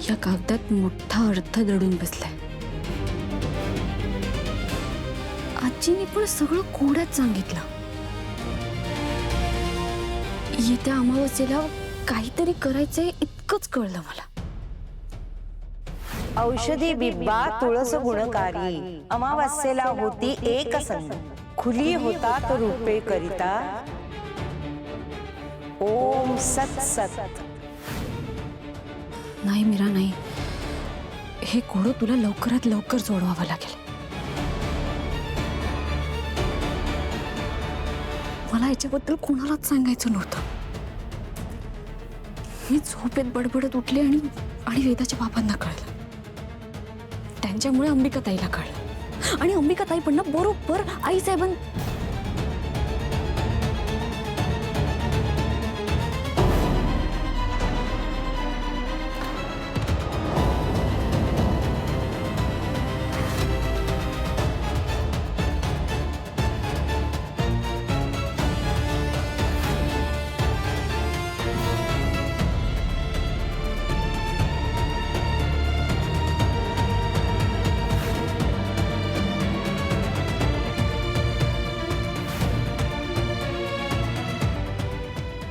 या कागदात मोठा अर्थ दडून बसलाय. आजीने पण सगळं कोड्यात सांगितलं. येत्या अमावस्येला काहीतरी करायचंय इतकंच कळलं मला. औषधी बिब्बा तुळस गुणकारी अमावस्येला होती एक संग खुली होता तो रूपे करिता ओम सत सत. नाही मीरा नाही, हे कोडं तुला लवकरात लवकर सोडवावं लागेल. मला याच्याबद्दल कोणालाच सांगायचं नव्हतं. मी झोपेत बडबडत उठले आणि वेदाच्या बाबांना कळलं. त्यांच्यामुळे अंबिकाताईला कळलं आणि अंबिकाताई पण ना बरोबर आईसाहेबां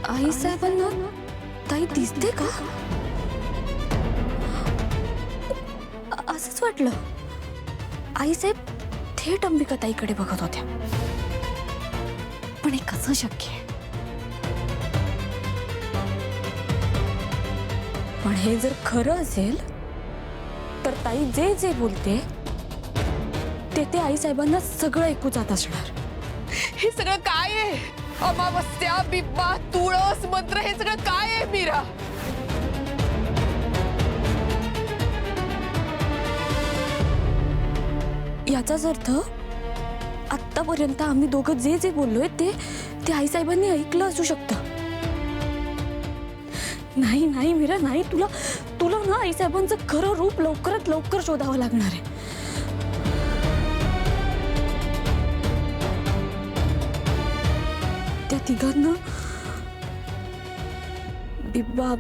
आईसाहेबांना ताई दिसते का? असंच वाटलं. आईसाहेब थेट अंबिकाताईकडे बघत होत्या. पण हे कसं शक्य आहे? पण हे जर खरं असेल तर ताई जे जे बोलते ते आईसाहेबांना सगळं ऐकू जात असणार. हे सगळं काय आहे? अमावस्या, बिब्बा, तुळस मंत्र हे सगळं काय आहे मीरा? याचाच अर्थ आतापर्यंत आम्ही दोघं जे जे बोललोय ते आईसाहेबांनी ऐकलं असू शकतं. नाही नाही मीरा नाही, तुला ना आईसाहेबांचं खरं रूप लवकरात लवकर शोधावं लागणार आहे. त्या तिघांना बिब्बा,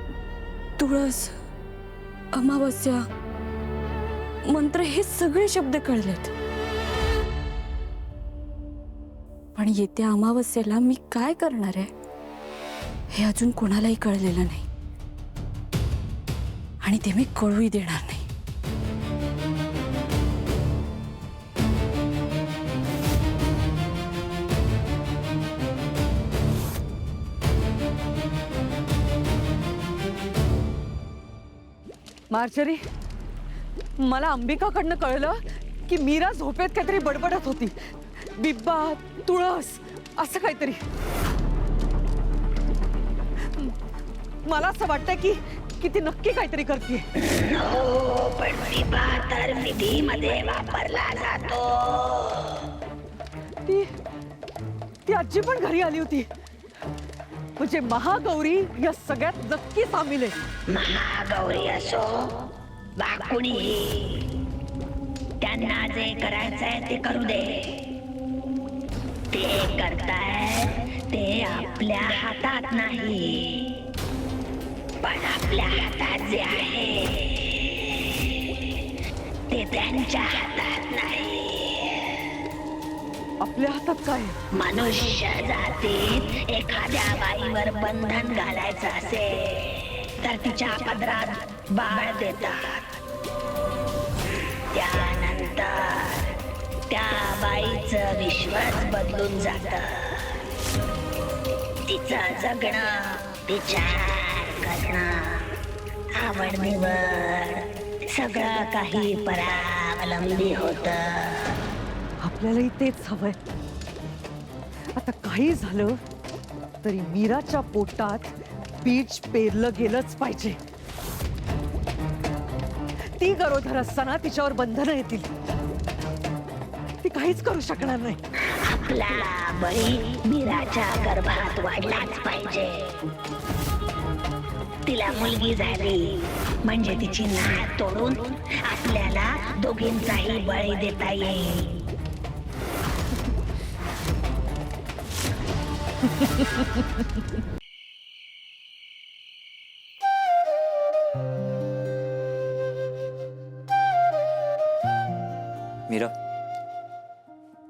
तुळस, अमावस्या, मंत्र हे सगळे शब्द कळलेत. पण येत्या अमावस्येला मी काय करणार आहे हे अजून कोणालाही कळलेलं नाही आणि ते मी कळूही देणार नाही. मार्जरी, मला अंबिकाकडनं कळलं की मीरा झोपेत काहीतरी बडबडत होती. बिब्बा, तुळस असं काहीतरी. मला असं वाटतं की ती नक्की काहीतरी करते. हो, पण बिब्बा तर विधीमध्ये वापरला जातो. ती आजी पण घरी आली होती. म्हणजे महागौरी या सगळ्यात नक्की सामील आहे. महागौरी असो वा कुणीही, त्यांना जे करायचंय ते करू दे. ते करताय ते आपल्या हातात नाही, पण आपल्या हातात जे आहे ते त्यांच्या हातात नाही. आपल्या हातात काय? मनुष्य जातीत एखाद्या बाईवर बंधन घालायचं असेल तर तिच्या पदरात बाळ देतात. त्यानंतर त्या बाईचं विश्वच बदलून जातं. तिचं जगणं, विचार करणं, आवड निवड सगळं काही परावलंबी होतं. आपल्यालाही तेच हवंय. आता काही झालं तरी मीराच्या पोटात बीज पेरलं गेलंच पाहिजे. ती गरोदर असताना तिच्यावर बंधनं येतील. ती काहीच करू शकणार नाही. आपला बळी मीराच्या गर्भात वाढलाच पाहिजे. तिला मुलगी झाली म्हणजे तिची नाळ तोडून आपल्याला दोघींचाही बळी देता येईल.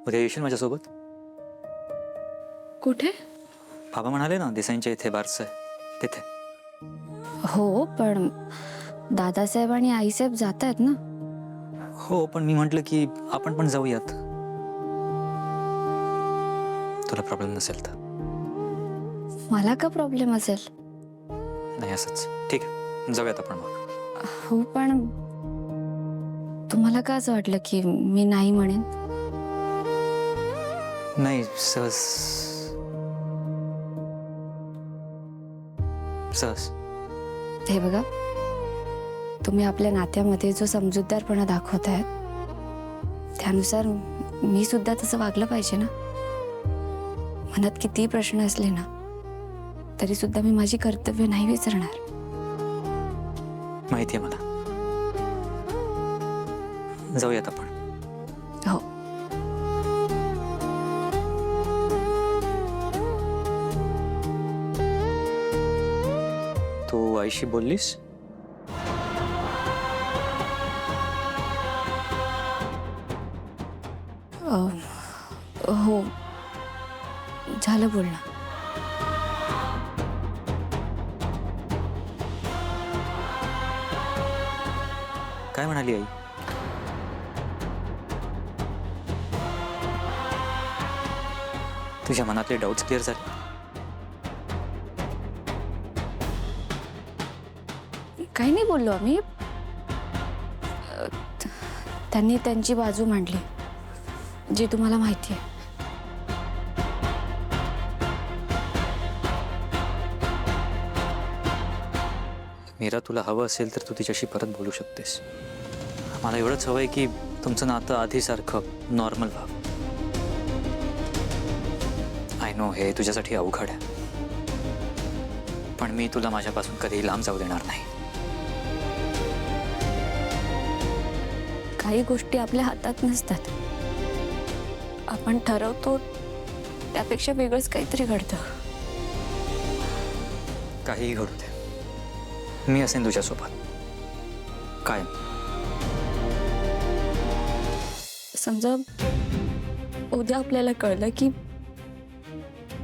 उद्या येशील माझ्यासोबत? कुठे? बाबा म्हणाले ना देसाईंच्या इथे बारसं आहे तिथे. हो, पण दादासाहेब आणि आईसाहेब जात आहेत ना. हो, पण मी म्हटलं की आपण पण जाऊयात. तुला प्रॉब्लेम नसेल तर. मला का प्रॉब्लेम असेल? नाही असंच. ठीक आहे, जाऊयात आपण मग. हो, पण तुम्हाला का असं वाटलं की मी नाही म्हणेन? नाही, सहज सहज. हे बघा, तुम्ही आपल्या नात्यामध्ये जो समजूतदारपणा दाखवताय त्यानुसार मी सुद्धा तसं वागलं पाहिजे ना. मनात कितीही प्रश्न असले ना तरी सुद्धा मी माझी कर्तव्य नाही विसरणार. माहिती आहे मला. जाऊयात आपण. हो. तू आईशी बोललीस? हो, झालं बोलणं. काय म्हणाली आई? तुझ्या मनातले डाऊट्स क्लिअर झाले? काही नाही बोललो आम्ही. त्यांनी त्यांची बाजू मांडली जी तुम्हाला माहिती आहे. मीरा, तुला हवं असेल तर तू तिच्याशी परत बोलू शकतेस. मला एवढंच हवंय की तुमचं नातं आधीसारखं नॉर्मल व्हावं. आय नो हे तुझ्यासाठी अवघड आहे, पण मी तुला माझ्यापासून कधीही लांब जाऊ देणार नाही. काही गोष्टी आपल्या हातात नसतात. आपण ठरवतो त्यापेक्षा वेगळंच काहीतरी घडतं. काहीही घडू दे, मी असेन तुझ्यासोबत कायम. समजा उद्या आपल्याला कळलं की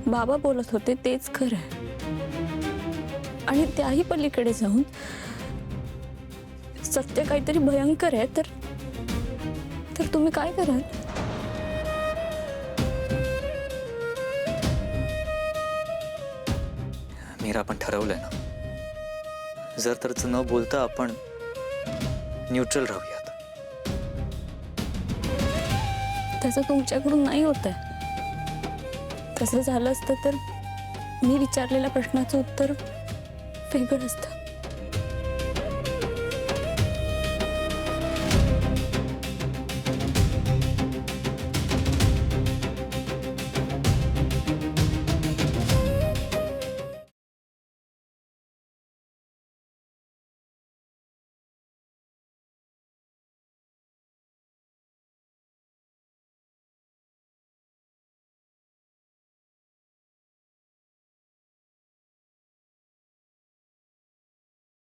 बाबा बोलत होते तेच खरं आहे आणि त्याही पलीकडे जाऊन सत्य काहीतरी भयंकर आहे, तर तुम्ही काय कराल? मीरा, आपण ठरवलंय ना, जर तरच न बोलता आपण न्यूट्रल राहूयात. तसं तुमच्याकडून नाही होत आहे. तसं झालं असतं तर मी विचारलेल्या प्रश्नाचं उत्तर वेगळं असतं.